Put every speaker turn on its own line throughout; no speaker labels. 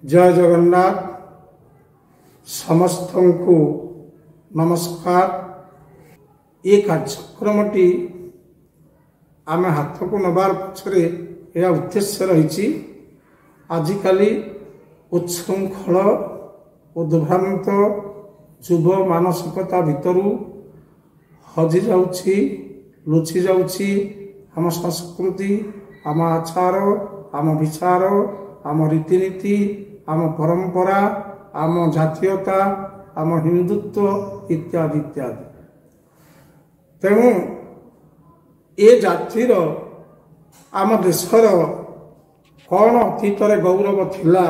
जय जगन्नाथ समस्त को नमस्कार। ये कार्यक्रमटी आम हाथ को नबार पक्षरे यह उद्देश्य रही आजिकल उच्छृंखल उद्भ्रांत जुव मानसिकता भितर हजि जाउछि लुचि जाउछि आम संस्कृति आम आचार आम विचार आम रीतिनीति आम परंपरा आम जातीयता आम हिंदुत्व इत्यादि इत्यादि। तेणु ए जातिर आम देशर कौन अतीत गौरव थिला,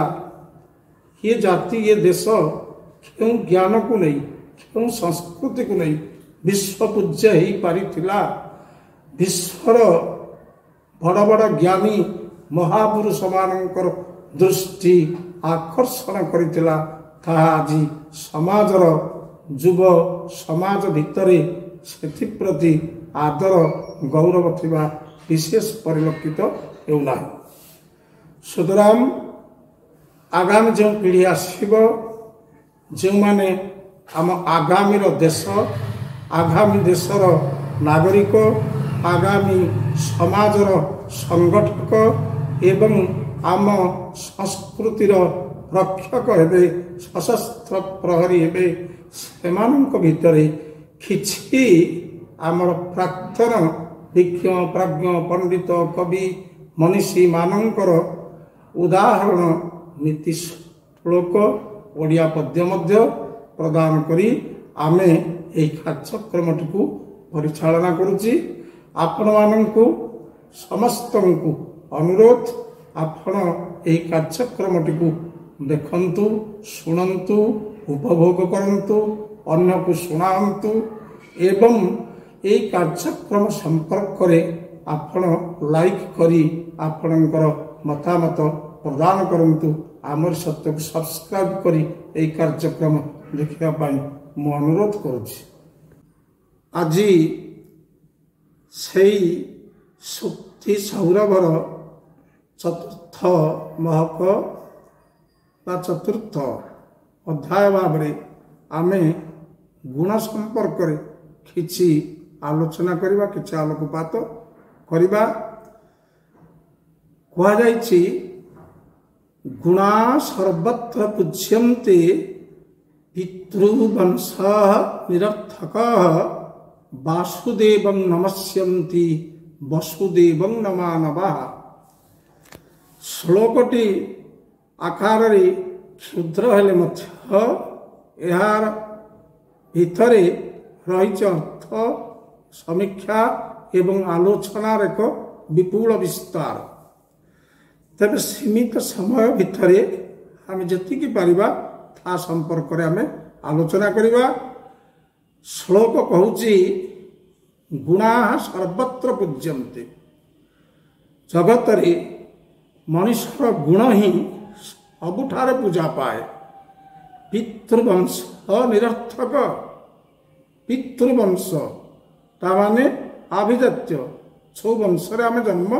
ये जाति ये देश क्यों ज्ञान को नहीं क्यों संस्कृति को नहीं विश्व पूज्य ही पारिथिला। विश्वर बड़ बड़ ज्ञानी महापुरुष मानकर दृष्टि आकर्षण करिथिला। आज समाजर युव समाज भितर सेप्रति आदर गौरव थिबा विशेष परिलक्षित हेउना। सुतरां आगामी जो पीढ़ी आसब जो माने आम आगामी देश आगामी देशर नागरिक आगामी समाजर संगठक एवं आम संस्कृतिर रक्षक हेबे सशस्त्र प्रहरी हेबे सेमानक भितरे किछि आमर प्राक्तन विज्ञ प्राज्ञ पंडित कवि मनीषी मानकर उदाहरण नीति श्लोक ओडिया पद्य मध्य प्रदान करी आमे एही कार्यक्रमटी को परिचालना करुछि। आपण माननकु समस्तंकु अनुरोध आपण एही कार्यक्रमटी को देखंतु सुनंतु उपभोग करंतु अन्य को सुनांतु एवं एही कार्यक्रम संपर्क रे आपण लाइक करी आपणकर मतामत प्रदान करंतु। आमर सत्य को सब्सक्राइब करी एही कार्यक्रम देखिया पाई मु अनुरोध करुछि। आज सेई शक्ति सौरभर चतुर्थ महक बा चतुर्थ अध्याय भाव आमे गुण संपर्क किछि आलोचना करिबा किछि आलोकपात करिबा। कहा जायछि गुणा सर्वत्र पूज्यन्ते पितृवंश निरर्थक वासुदेवं नमस्यन्ति वसुदेवं नमानवा। श्लोकटी आकार क्षुद्र हेले मध्य यार भितरे रही अर्थ समीक्षा एवं आलोचनार एक विपुल विस्तार। तबे सीमित समय भितरे आम जतिकी पारिबा ता संपर्क रे आमे आलोचना करिबा। श्लोक कहूची गुणा सर्वत्र पूज्यन्ते। जगत रे मनुष्यर गुण ही सबुठारे पूजा पाए। पितृवंश निरर्थक पितृवंश ताने आभिजात्य छो वंश रे आमे जन्म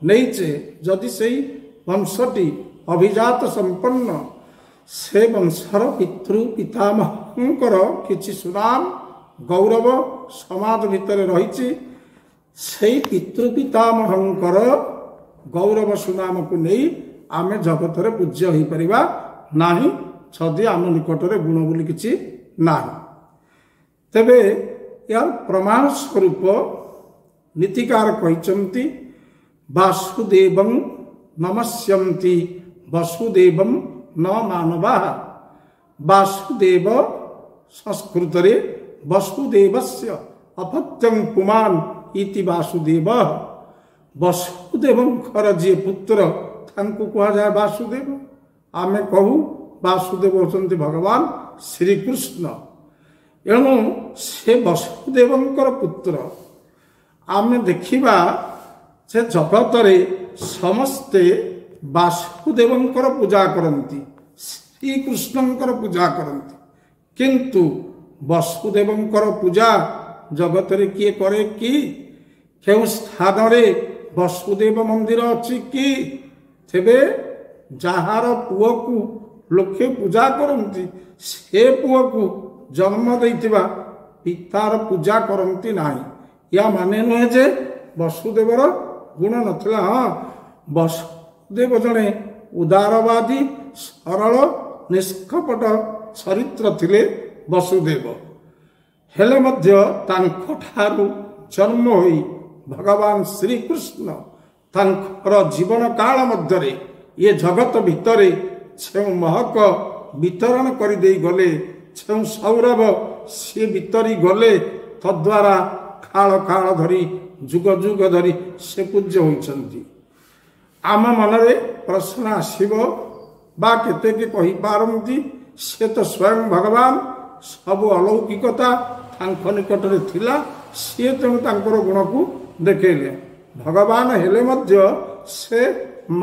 नहींचे जदि सेई वंशटी अभिजात संपन्न से वंशर पितृ पितामहंकर किछि सुनाम गौरव समाज भितर रही। सेई पितृ पितामहंकर गौरव सुनाम को नहीं आमे जगत रे पूज्य हो परिबा नाही छदि आम निकट रे गुण बोली किछि नाही। तबे यार प्रमाण स्वरूप नीतिकार कहिचंती वासुदेवं नमस्यन्ति वसुदेवं न मानवा। वासुदेव संस्कृत रे वसुदेवस्य अपत्यं पुमान इति वासुदेव। वसुदेवंकर जी पुत्र तांको कहा जाए वासुदेव। आमे कहू वासुदेव होचंती भगवान श्री कृष्ण। एणु से वसुदेवंकर पुत्र आमे देखिबा से जगत रे समस्ते वासुदेवंकर पूजा करंती श्री कृष्णंकर पूजा करंती। किंतु वसुदेवंकर पूजा जगत रे किए करे कि केउ स्थान रे वसुदेव मंदिर अछि कि थेबे जार पुओ को ଲୋକେ ପୂଜା କରନ୍ତି ସେ ପୁଅକୁ ଜନ୍ମ ଦେଇଥିବା ପିତାର ପୂଜା କରନ୍ତି ନାହିଁ। ୟା ମାନେ ନୁହେଁ ଯେ ବସୁଦେବର ଗୁଣ ନଥିଲା। ହଁ, ବସୁଦେବ ଜଣେ ଉଦାରବାଦୀ, ସରଳ, ନିଷ୍କପଟ ଚରିତ୍ର ଥିଲେ ବସୁଦେବ। ହେଲେ ମଧ୍ୟ ତାଙ୍କଠାରୁ ଜନ୍ମ ହୋଇ ଭଗବାନ ଶ୍ରୀକୃଷ୍ଣ ତାଙ୍କର ଜୀବନ କାଳ ମଧ୍ୟରେ ଏ ଜଗତ ଭିତରେ ଯେଉଁ ମହକ ବିତରଣ କରିଦେଇ ଗଲେ, ଯେଉଁ ସୌରଭ ସିଏ ବିତରି ଗଲେ, ତଦ୍ୱାରା କାଳ କାଳ ଧରି ଯୁଗ ଯୁଗ ଧରି ସେ ପୂଜ୍ୟ ହୋଇଛନ୍ତି। ଆମ ମନରେ ପ୍ରଶ୍ନ ଆସିବ ବା କେତେକେ କହିପାରନ୍ତି ସେ ତ ସ୍ୱୟଂ ଭଗବାନ, ସବୁ ଅଲୌକିକତା ତାଙ୍କ ନିକଟରେ ଥିଲା, ସିଏ ତେଣୁ ତାଙ୍କର ଗୁଣକୁ ଦେଖେଇଲେ। ଭଗବାନ ହେଲେ ମଧ୍ୟ ସେ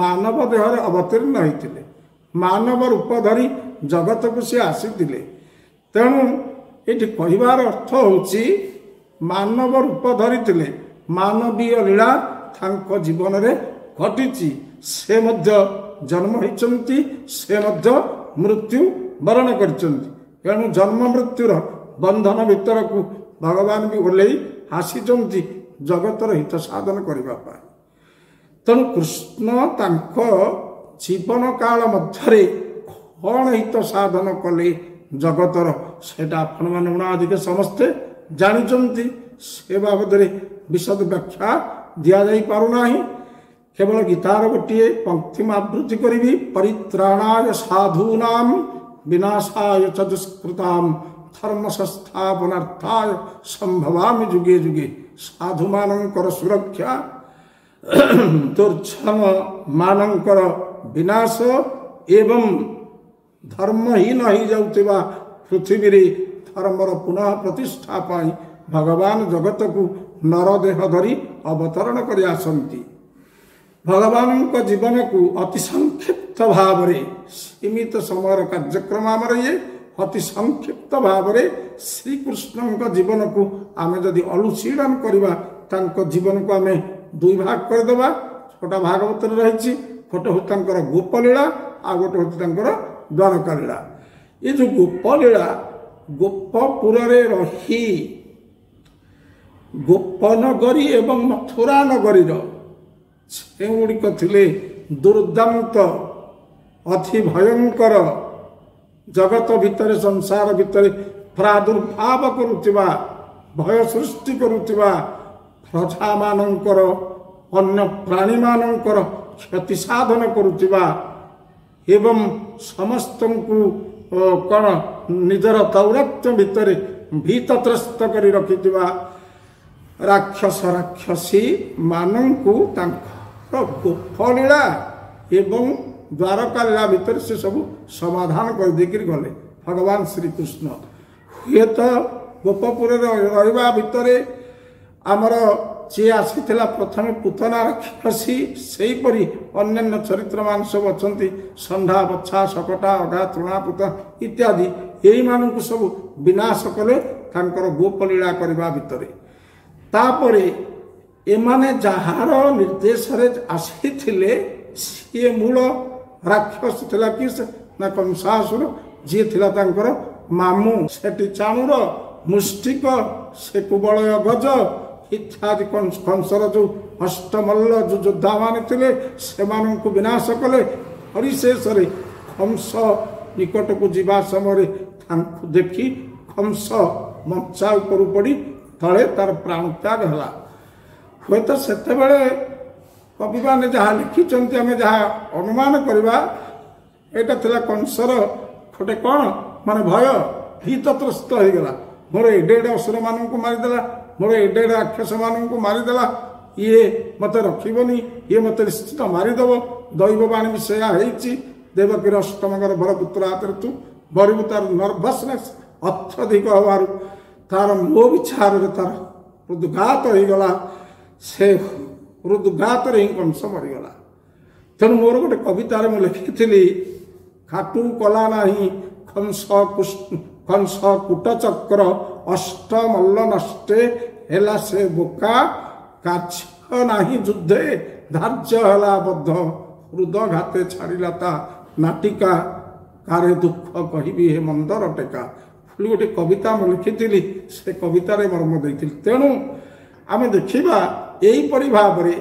ମାନବ ଦେହରେ ଅବତୀର୍ଣ୍ଣ ହୋଇଥିଲେ, ମାନବ ରୂପ ଧରି ଜଗତକୁ ସେ ଆସିଥିଲେ। ତେଣୁ ଏଠି କହିବାର ଅର୍ଥ ହେଉଛି ମାନବ ରୂପ ଧରିଥିଲେ, ମାନବୀୟ ଲୀଳା ତାଙ୍କ ଜୀବନରେ ଘଟିଛି। ସେ ମଧ୍ୟ ଜନ୍ମ ହୋଇଛନ୍ତି, ସେ ମଧ୍ୟ ମୃତ୍ୟୁ ବରଣ କରିଛନ୍ତି। ତେଣୁ ଜନ୍ମ ମୃତ୍ୟୁର ବନ୍ଧନ ଭିତରକୁ ଭଗବାନ ବି ଓହ୍ଲେଇ ଆସିଛନ୍ତି ଜଗତର ହିତ ସାଧନ କରିବା ପାଇଁ। ତେଣୁ କୃଷ୍ଣ ତାଙ୍କ ଜୀବନ କାଳ ମଧ୍ୟରେ କ'ଣ ହିତ ସାଧନ କଲେ ଜଗତର, ସେଇଟା ଆପଣମାନେ ଅଧିକ ସମସ୍ତେ ଜାଣିଛନ୍ତି। ସେ ବାବଦରେ ବିଶଦ ବ୍ୟାଖ୍ୟା ଦିଆଯାଇ ପାରୁନାହିଁ। କେବଳ ଗୀତାର ଗୋଟିଏ ପଙ୍କ୍ତି ମୁଁ ଆବୃତ୍ତି କରିବି। ପରିତ୍ରାଣାୟ ସାଧୂନାଂ ବିନାଶାୟ ଚ ଦୁଷ୍କୃତାଂ ଧର୍ମ ସଂସ୍ଥାପନାର୍ଥାୟ ସମ୍ଭବାମି ଯୁଗେ ଯୁଗେ। ସାଧୁମାନଙ୍କର ସୁରକ୍ଷା, ଦୁର୍ଜନ ମାନଙ୍କର ବିନାଶ ଏବଂ ଧର୍ମହୀନ ହୋଇଯାଉଥିବା ପୃଥିବୀରେ ଧର୍ମର ପୁନଃ ପ୍ରତିଷ୍ଠା ପାଇଁ ଭଗବାନ ଜଗତକୁ ନରଦେହ ଧରି ଅବତରଣ କରି ଆସନ୍ତି। ଭଗବାନଙ୍କ ଜୀବନକୁ ଅତି ସଂକ୍ଷିପ୍ତ ଭାବରେ, ସୀମିତ ସମୟର କାର୍ଯ୍ୟକ୍ରମ ଆମର ଇଏ, ଅତି ସଂକ୍ଷିପ୍ତ ଭାବରେ ଶ୍ରୀକୃଷ୍ଣଙ୍କ ଜୀବନକୁ ଆମେ ଯଦି ଅନୁଶୀଳନ କରିବା, ତାଙ୍କ ଜୀବନକୁ ଆମେ ଦୁଇ ଭାଗ କରିଦେବା। ଛୋଟ ଭାଗବତରେ ରହିଛି, ଗୋଟେ ହେଉଛି ତାଙ୍କର ଗୋପଲୀଳା, ଆଉ ଗୋଟେ ହେଉଛି ତାଙ୍କର ଦ୍ୱାରକା ଲୀଳା। ଏ ଯେଉଁ ଗୋପଲୀଳା, ଗୋପପୁରରେ ରହି ଗୋପନଗରୀ ଏବଂ ମଥୁରା ନଗରୀର ଯେଉଁଗୁଡ଼ିକ ଥିଲେ ଦୁର୍ଦାନ୍ତ, ଅତି ଭୟଙ୍କର, ଜଗତ ଭିତରେ ସଂସାର ଭିତରେ ପ୍ରାଦୁର୍ଭାବ କରୁଥିବା, ଭୟ ସୃଷ୍ଟି କରୁଥିବା, ପ୍ରଜାମାନଙ୍କର, ଅନ୍ୟ ପ୍ରାଣୀମାନଙ୍କର କ୍ଷତି ସାଧନ କରୁଥିବା ଏବଂ ସମସ୍ତଙ୍କୁ କ'ଣ ନିଜର ଦୌରାତ୍ମ୍ୟ ଭିତରେ ଭୀତତ୍ରସ୍ତ କରି ରଖିଥିବା ରାକ୍ଷସ ରାକ୍ଷସୀ ମାନଙ୍କୁ ତାଙ୍କର ଗୋପଲୀଳା ଏବଂ ଦ୍ୱାରକା ଲୀଳା ଭିତରେ ସେ ସବୁ ସମାଧାନ କରିଦେଇକରି ଗଲେ ଭଗବାନ ଶ୍ରୀକୃଷ୍ଣ। ହୁଏତ ଗୋପପୁରରେ ରହିବା ଭିତରେ ଆମର ଯିଏ ଆସିଥିଲା ପ୍ରଥମେ ପୁତନା ରାକ୍ଷସୀ, ସେହିପରି ଅନ୍ୟାନ୍ୟ ଚରିତ୍ରମାନ ସବୁ ଅଛନ୍ତି, ଷଣ୍ଢା, ବଛା, ଶକଟା, ଅଗା, ତୃଣାପୁତ ଇତ୍ୟାଦି। ଏଇମାନଙ୍କୁ ସବୁ ବିନାଶ କଲେ ତାଙ୍କର ଗୋପଲୀଳା କରିବା ଭିତରେ। ତାପରେ ଏମାନେ ଯାହାର ନିର୍ଦ୍ଦେଶରେ ଆସିଥିଲେ ସିଏ ମୂଳ ରାକ୍ଷସ ଥିଲା କି ନା କଂସାସୁର, ଯିଏ ଥିଲା ତାଙ୍କର ମାମୁଁ। ସେଠି ଚାଣୁର, ମୁଷ୍ଟିକ, ସେ କୁବଳୟ ଗଜ ଇତ୍ୟାଦି କଂସର ଯେଉଁ ଅଷ୍ଟମଲ୍ଲ ଯେଉଁ ଯୋଦ୍ଧାମାନେ ଥିଲେ ସେମାନଙ୍କୁ ବିନାଶ କଲେ। ପରିଶେଷରେ କଂସ ନିକଟକୁ ଯିବା ସମୟରେ ତାଙ୍କୁ ଦେଖି କଂସ ମଞ୍ଚା ଉପରୁ ପଡ଼ି ତଳେ ତାର ପ୍ରାଣତ୍ୟାଗ ହେଲା। ହୁଏତ ସେତେବେଳେ କବିମାନେ ଯାହା ଲେଖିଛନ୍ତି, ଆମେ ଯାହା ଅନୁମାନ କରିବା, ଏଇଟା ଥିଲା କଂସର ଗୋଟେ କ'ଣ ମାନେ ଭୟ, ଭୀତତ୍ରସ୍ତ ହୋଇଗଲା। ମୋର ଏଡ଼େ ଏଡ଼େ ଅସୁରମାନଙ୍କୁ ମାରିଦେଲା, ମୋର ଏଡ଼େ ଏଡ଼େ ରାକ୍ଷସମାନଙ୍କୁ ମାରିଦେଲା, ଇଏ ମୋତେ ରଖିବନି, ଇଏ ମୋତେ ନିଶ୍ଚିତ ମାରିଦେବ। ଦୈବବାଣୀ ବି ସେୟା ହେଇଛି। ଦେବକୀର ଅଷ୍ଟମ ଗର୍ଭର ପୁତ୍ର ହାତରେ ତୁ ବରିବୁ। ତାର ନର୍ଭସନେସ୍ ଅତ୍ୟଧିକ ହେବାରୁ ତାର ମୋ ବିଚାରରେ ତାର ହୃଦଘାତ ହୋଇଗଲା। ସେ ହୃଦଘାତରେ ହିଁ କଂସ ମରିଗଲା। ତେଣୁ ମୋର ଗୋଟେ କବିତାରେ ମୁଁ ଲେଖିଥିଲି, ଖାଟୁ କଲା ନାହିଁ କଂସ କୂଟଚକ୍ର, ଅଷ୍ଟମଲ୍ଲ ନଷ୍ଟେ ହେଲା ସେ ବୋକା, କାର୍ଯ୍ୟ ନାହିଁ ଯୁଦ୍ଧେ ଧାର୍ଯ୍ୟ ହେଲା ବଦ୍ଧ, ହୃଦଘାତେ ଛାଡ଼ିଲା ତା ନାଟିକା। କାରେ ଦୁଃଖ କହିବି ହେ ମନ୍ଦର ଟେକା ବୋଲି ଗୋଟେ କବିତା ମୁଁ ଲେଖିଥିଲି। ସେ କବିତାରେ ମର୍ମ ଦେଇଥିଲି। ତେଣୁ ଆମେ ଦେଖିବା ଏହିପରି ଭାବରେ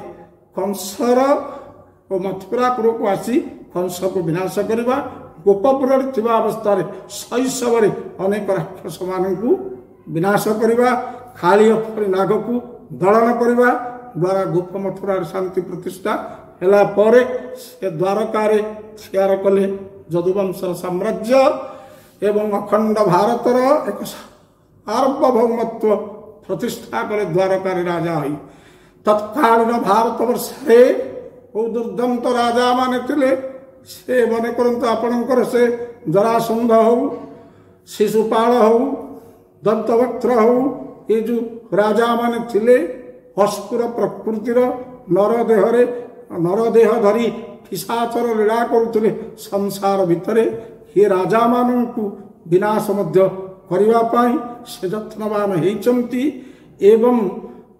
କଂସର ଓ ମଥୁରାପୁରକୁ ଆସି କଂସକୁ ବିନାଶ କରିବା, ଗୋପପୁରରେ ଥିବା ଅବସ୍ଥାରେ ଶୈଶବରେ ଅନେକ ରାକ୍ଷସମାନଙ୍କୁ ବିନାଶ କରିବା, କାଳିଅ ପରି ନାଗକୁ ଦଳନ କରିବା ଦ୍ୱାରା ଗୋପ ମଥୁରାରେ ଶାନ୍ତି ପ୍ରତିଷ୍ଠା ହେଲା ପରେ ସେ ଦ୍ୱାରକାରେ ତିଆର କଲେ ଯଦୁବଂଶର ସାମ୍ରାଜ୍ୟ ଏବଂ ଅଖଣ୍ଡ ଭାରତର ଏକ ସାର୍ବଭୌମତ୍ଵ ପ୍ରତିଷ୍ଠା କଲେ ଦ୍ୱାରକାରେ ରାଜା ହୋଇ। ତତ୍କାଳୀନ ଭାରତବର୍ଷରେ ବହୁ ଦୁର୍ଦ୍ଦାନ୍ତ ରାଜାମାନେ ଥିଲେ। ସେ ମନେ କରନ୍ତୁ ଆପଣଙ୍କର ସେ ଜରାସନ୍ଧ ହଉ, ଶିଶୁପାଳ ହଉ, ଦନ୍ତବକ୍ତ୍ର ହଉ, ଏ ଯେଉଁ ରାଜାମାନେ ଥିଲେ ଅସୁର ପ୍ରକୃତିର ନରଦେହ ଧରି ପିଶାଚର ଲୀଳା କରୁଥିଲେ ସଂସାର ଭିତରେ। ଏ ରାଜାମାନଙ୍କୁ ବିନାଶ ମଧ୍ୟ କରିବା ପାଇଁ ସେ ଯତ୍ନବାନ ହେଇଛନ୍ତି। ଏବଂ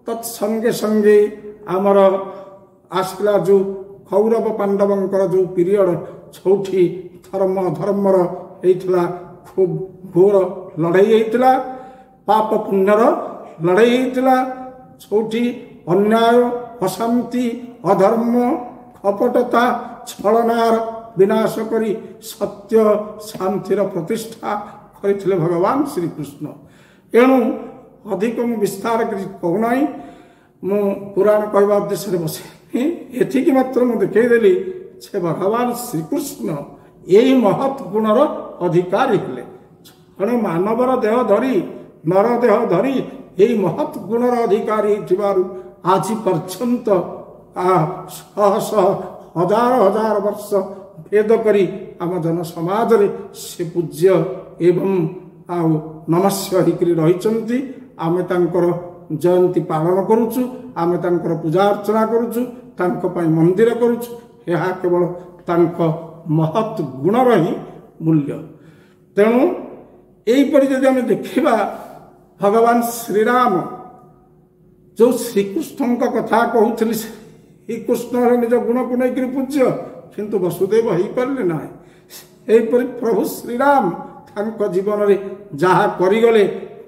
ତତ୍ସଙ୍ଗେ ସଙ୍ଗେ ଆମର ଆସିଲା ଯେଉଁ କୌରବ ପାଣ୍ଡବଙ୍କର ଯେଉଁ ପିରିୟଡ଼, ଯେଉଁଠି ଧର୍ମର ହେଇଥିଲା ଖୁବ୍ ଘୋର ଲଢ଼େଇ ହେଇଥିଲା, ପାପ ପୁଣ୍ୟର ଲଢ଼େଇ ହେଇଥିଲା, ଯେଉଁଠି ଅନ୍ୟାୟ, ଅଶାନ୍ତି, ଅଧର୍ମ, କପଟତା, ଛଳନାର ବିନାଶ କରି ସତ୍ୟ ଶାନ୍ତିର ପ୍ରତିଷ୍ଠା କରିଥିଲେ ଭଗବାନ ଶ୍ରୀକୃଷ୍ଣ। ଏଣୁ ଅଧିକ ମୁଁ ବିସ୍ତାର କିଛି କହୁନାହିଁ, ମୁଁ ପୁରାଣ କହିବା ଉଦ୍ଦେଶ୍ୟରେ ବସେ ଏତିକି ମାତ୍ର ମୁଁ ଦେଖେଇଦେଲି ଯେ ଭଗବାନ ଶ୍ରୀକୃଷ୍ଣ ଏହି ମହତ୍ ଗୁଣର ଅଧିକାରୀ ହେଲେ। ଜଣେ ମାନବର ଦେହ ଧରି, ନର ଦେହ ଧରି ଏହି ମହତ୍ ଗୁଣର ଅଧିକାରୀ ହେଇଥିବାରୁ ଆଜି ପର୍ଯ୍ୟନ୍ତ ଶହ ଶହ ହଜାର ହଜାର ବର୍ଷ ଭେଦ କରି ଆମ ଜନସମାଜରେ ସେ ପୂଜ୍ୟ ଏବଂ ନମସ୍ୟ ହେଇକରି ରହିଛନ୍ତି। ଆମେ ତାଙ୍କର ଜୟନ୍ତୀ ପାଳନ କରୁଛୁ, ଆମେ ତାଙ୍କର ପୂଜା ଅର୍ଚ୍ଚନା କରୁଛୁ, ତାଙ୍କ ପାଇଁ ମନ୍ଦିର କରୁଛୁ। ଏହା କେବଳ ତାଙ୍କ ମହତ୍ ଗୁଣର ହିଁ ମୂଲ୍ୟ। ତେଣୁ ଏହିପରି ଯଦି ଆମେ ଦେଖିବା, ଭଗବାନ ଶ୍ରୀରାମ ଯେଉଁ ଶ୍ରୀକୃଷ୍ଣଙ୍କ କଥା କହୁଥିଲି, ଶ୍ରୀକୃଷ୍ଣ ନିଜ ଗୁଣକୁ ନେଇକରି ପୂଜ୍ୟ, କିନ୍ତୁ ବସୁଦେବ ହେଇପାରିଲେ ନାହିଁ। ଏହିପରି ପ୍ରଭୁ ଶ୍ରୀରାମ ତାଙ୍କ ଜୀବନରେ ଯାହା କରିଗଲେ,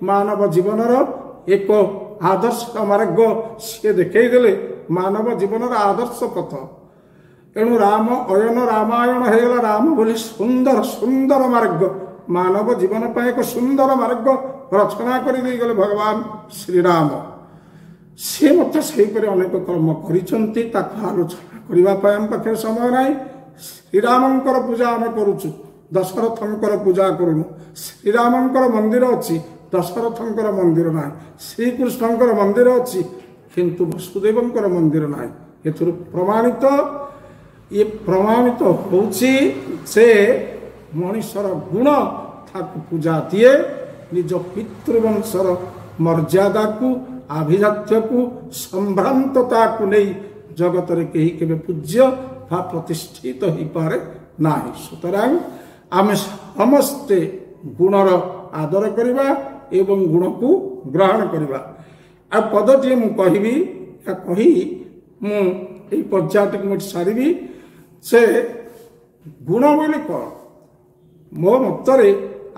ମାନବ ଜୀବନର ଏକ ଆଦର୍ଶ ମାର୍ଗ ସିଏ ଦେଖେଇଦେଲେ, ମାନବ ଜୀବନର ଆଦର୍ଶ ପଥ। ଏଣୁ ରାମ ଅୟନ ରାମାୟଣ ହେଇଗଲା। ରାମ ବୋଲି ସୁନ୍ଦର ସୁନ୍ଦର ମାର୍ଗ, ମାନବ ଜୀବନ ପାଇଁ ଏକ ସୁନ୍ଦର ମାର୍ଗ ରଚନା କରି ଦେଇଗଲେ ଭଗବାନ ଶ୍ରୀରାମ। ସେ ମଧ୍ୟ ସେହିପରି ଅନେକ କର୍ମ କରିଛନ୍ତି, ତାକୁ ଆଲୋଚନା କରିବା ପାଇଁ ଆମ ପାଖରେ ସମୟ ନାହିଁ। ଶ୍ରୀରାମଙ୍କର ପୂଜା ଆମେ କରୁଛୁ, ଦଶରଥଙ୍କର ପୂଜା କରୁନୁ। ଶ୍ରୀରାମଙ୍କର ମନ୍ଦିର ଅଛି, ଦଶରଥଙ୍କର ମନ୍ଦିର ନାହିଁ। ଶ୍ରୀକୃଷ୍ଣଙ୍କର ମନ୍ଦିର ଅଛି, କିନ୍ତୁ ବସୁଦେବଙ୍କର ମନ୍ଦିର ନାହିଁ। ଏଥିରୁ ପ୍ରମାଣିତ ହେଉଛି ଯେ ମଣିଷର ଗୁଣ ତାକୁ ପୂଜା ଦିଏ। ନିଜ ପିତୃବଂଶର ମର୍ଯ୍ୟାଦାକୁ, ଆଭିଜାତ୍ୟକୁ, ସମ୍ଭ୍ରାନ୍ତତାକୁ ନେଇ ଜଗତରେ କେହି କେବେ ପୂଜ୍ୟ ବା ପ୍ରତିଷ୍ଠିତ ହେଇପାରେ ନାହିଁ। ସୁତରାଂ ଆମେ ସମସ୍ତେ ଗୁଣର ଆଦର କରିବା ଏବଂ ଗୁଣକୁ ଗ୍ରହଣ କରିବା। ଆଉ ପଦଟିଏ ମୁଁ କହିବି, କହି ମୁଁ এই ପର୍ଯ୍ୟାୟଟିକୁ ମୁଁ ସାରିବି। ସେ ଗୁଣ ବୋଇଲେ କ'ଣ? ମୋ ମତରେ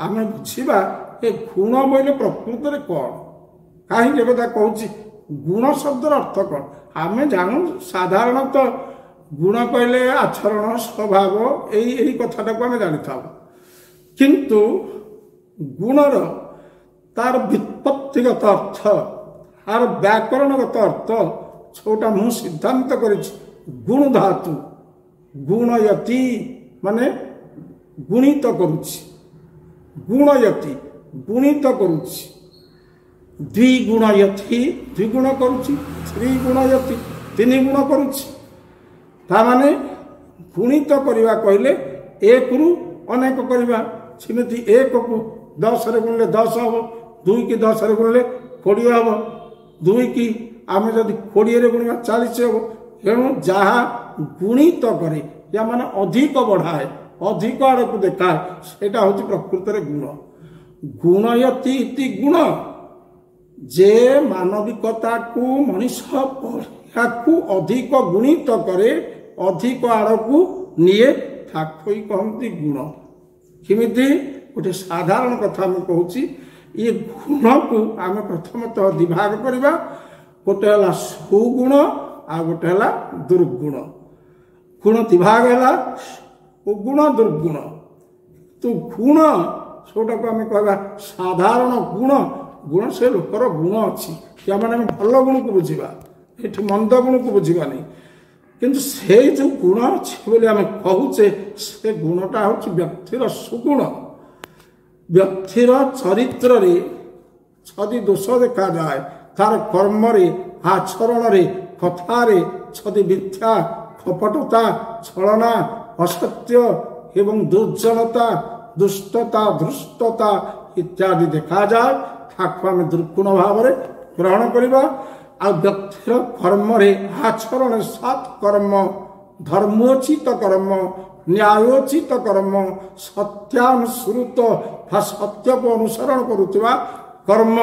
ଆମେ ବୁଝିବା ଏ ଗୁଣ ବୋଇଲେ ପ୍ରକୃତରେ କ'ଣ, କାହିଁକି କଥା କହୁଛି? ଗୁଣ ଶବ୍ଦର ଅର୍ଥ କ'ଣ? ଆମେ ଜାଣୁ ସାଧାରଣତଃ ଗୁଣ କହିଲେ ଆଚରଣ, ସ୍ୱଭାବ, ଏହି କଥାଟାକୁ ଆମେ ଜାଣିଥାଉ। କିନ୍ତୁ ଗୁଣର ତାର ବ୍ୟୁତ୍ପତ୍ତିଗତ ଅର୍ଥ, ତାର ବ୍ୟାକରଣଗତ ଅର୍ଥ, ଯେଉଁଟା ମୁଁ ସିଦ୍ଧାନ୍ତ କରିଛି, ଗୁଣ ଧାତୁ ଗୁଣୟତି ମାନେ ଗୁଣିତ କରୁଛି, ଗୁଣୟତି ଗୁଣିତ କରୁଛି, ଦ୍ୱିଗୁଣୟତି ଦ୍ୱିଗୁଣ କରୁଛି, ତ୍ରିଗୁଣୟତି ତିନି ଗୁଣ କରୁଛି। ତାମାନେ ଗୁଣିତ କରିବା କହିଲେ ଏକରୁ ଅନେକ କରିବା। ସେମିତି ଏକକୁ 10ରେ ଗୁଣିଲେ 10 ହେବ, 2 କି 10ରେ ଗୁଣିଲେ 20 ହେବ, 2 କି ଆମେ ଯଦି 20ରେ ଗୁଣିବା 40 ହେବ। ଏଣୁ ଯାହା ଗୁଣିତ କରେ, ୟା ମାନେ ଅଧିକ ବଢ଼ାଏ, ଅଧିକ ଆଡ଼କୁ ଦେଖାଏ, ସେଇଟା ହେଉଛି ପ୍ରକୃତରେ ଗୁଣ। ଗୁଣୟତି ଇତି ଗୁଣ, ଯେ ମାନବିକତାକୁ ମଣିଷ ପଢ଼ିବାକୁ ଅଧିକ ଗୁଣିତ କରେ, ଅଧିକ ଆଡ଼କୁ ନିଏ, ତାକୁ ହିଁ କହନ୍ତି ଗୁଣ। केमिति गोटे साधारण कथा मैं कहूँ ये गुण को आम प्रथमतः दिभाग करवा गोटे है सुगुण आ गोटे है दुर्गुण गुण दिभाग है गुण दुर्गुण तो गुण जोटा को आम कह साधारण गुण गुण से लोकर गुण अच्छी या मैंने भल गुण को बुझा ये मंद गुण को बुझानी किंतु से जो गुण अच्छी बोली आम कहूचे से गुणटा हूँ व्यक्तिर सुगुण व्यक्तिर चरित्र रे छदि दोष देखा जाए तार कर्म रे आचरण रे कथा रे छदि मिथ्या कपटता छलना असत्य एवं दुर्जनता दुष्टता धृष्टता इत्यादि देखा जाए ताकू आम दुर्गुण भाव में ग्रहण करवा आ व्यक्तिर कर्म रे आचरण सत्कर्म धर्मोचित कर्म न्यायोचित कर्म सत्यानुसृत सत्य को अनुसरण करुवा कर्म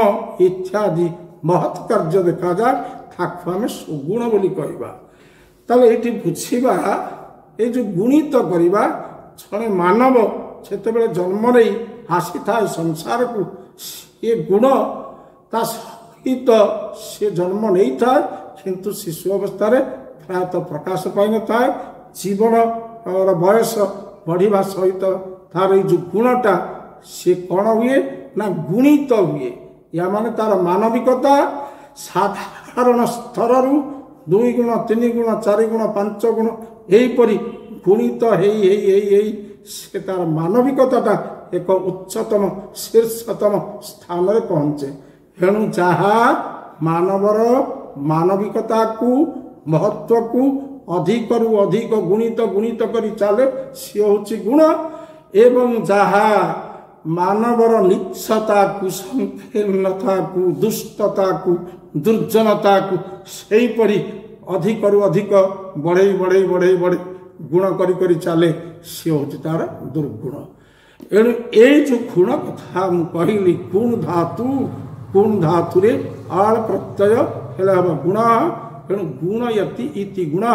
इत्यादि महत् कार्य देखा जाए ताकू आम सुगुण बोली कहवा ताले ये बुझा ये जो गुणित करवा जड़े मानव से जन्म नहीं आसी था संसार को ये गुण ता सहित से जन्म नहीं था किंतु शिशु अवस्था प्रायतः प्रकाश पाई न था जीवन और बयस बढ़िया सहित तार जो गुणटा सी कौन हुए ना गुणित हुए या माने तार मानविकता साधारण स्तर रु 2 गुण 3 गुण 4 गुण 5 गुण यहीपरि गुणित से तार मानविकता एक उच्चतम शीर्षतम स्थान में पहुंचे एणु जहा मानवर मानविकता को महत्व को अधिक रु अधिक गुणित गुणित करी चले सी हूँ गुण एवं जहा मानवर निच्छता को संकीर्णता को दुष्टता को दुर्जनता को सेहीपरि अधिक रु अधिक बढ़े बढ़े बढ़े बढ़े गुण करी करी चले सी हूँ तार दुर्गुण एणु ये जो गुण कथा कहली गुण धातु रे आल प्रत्यय हेला गुण एणु गुण यति इति गुण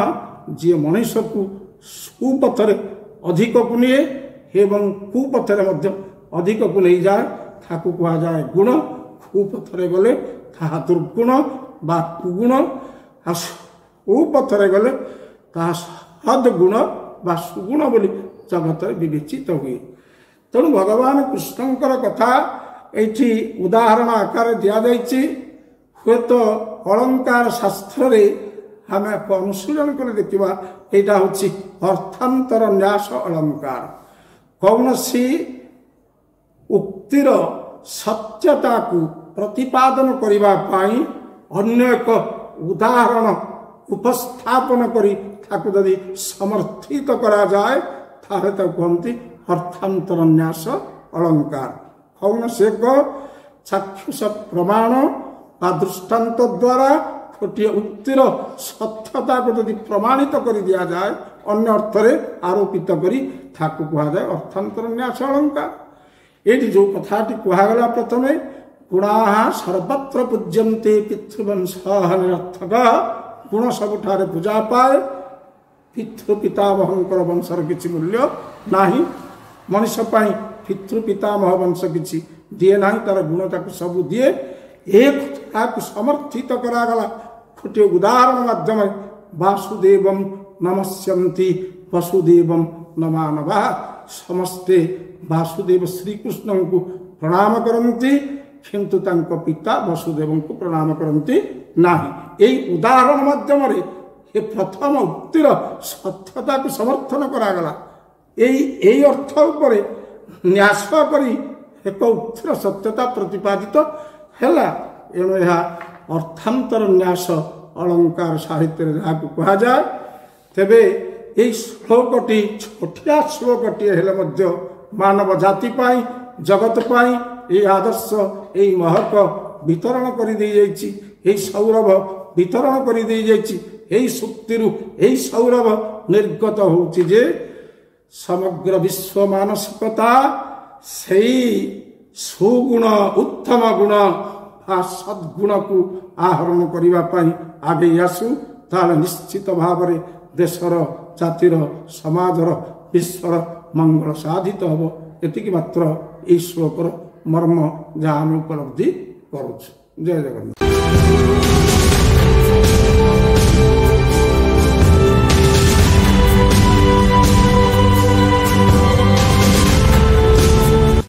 जी मनुष्य को सुपथरे अधिक को निए एवं कुपथरे अधिक को नहीं जाए ताकू कहा जाए गुण कुपथरे गले ताहा दुर्गुण बा कुगुण सुपथरे गले ताहा सद्गुण बा सुगुण बोली जगत विवेचित हुए तेणु भगवान कृष्णंकर कथा ये उदाहरण आकार दि जाइए हुए तो अलंकार शास्त्र रे आम अनुशीलन कर देखा यहाँ हूँ अर्थांतर न्यास अलंकार कौन सी उक्तिर सत्यता को प्रतिपादन करने अन्य एक उदाहरण उपस्थापन करी यदि समर्थित करा जाए ताहे कहते अर्थांतर न्यास अलंकार कौन से चाक्षुष प्रमाण बा दृष्टांत द्वारा गोटे उक्तिर सत्यता को यदि प्रमाणित कर दि जाए अन्य अर्थ आरोपित करी ताकू कहुए अर्थांतर न्यास अलंकार ये जो कथाटी कहगला प्रथम गुणा सर्वत्र पूज्यन्ते पितृवंश निरर्थक गुण सबुठारे पूजा पाए पितृ पितामहंकर वंशर किसी मूल्य नाही मनुष्य पितृ पितामह वंश किसी दिए ना तार गुणता को सब दिए एक समर्थित करागला गोटे उदाहरण माध्यम वासुदेव नमस्यन्ति वसुदेव नमानवा समस्ते वासुदेव श्रीकृष्ण को प्रणाम करती किंतु तांको पिता वसुदेव को प्रणाम करती नाही यही उदाहरण माध्यम ये प्रथम उक्तिर सत्यता को समर्थन करागला यही अर्थ उपर न्यास करी एक उक्तिर सत्यता प्रतिपादित हैला एणु यह अर्थांतर न्यास अलंकार साहित्य जहाँ कह जाए तेबे यही श्लोकटी छोटिया श्लोकटी हेले मध्य मानव जाति पाई जगत पाई ये आदर्श यही महक वितरण कर दी जाइछि यही सौरभ वितरण कर दी जाइछि यही सुक्तिरु यही सौरभ निर्गत होउछि जे समग्र विश्व मानसिकता सही सुगुण उत्तम गुण सद्गुण को आहरण करने आगे आसू ताले निश्चित भाव देशर जातिर समाजर विश्वर मंगल साधित हम ଏତିକି ମାତ୍ର ଏହି ଶ୍ଲୋକର ମର୍ମ ଯାହା ଆମେ ଉପଲବ୍ଧି କରୁଛୁ। ଜୟ ଜଗନ୍ନାଥ।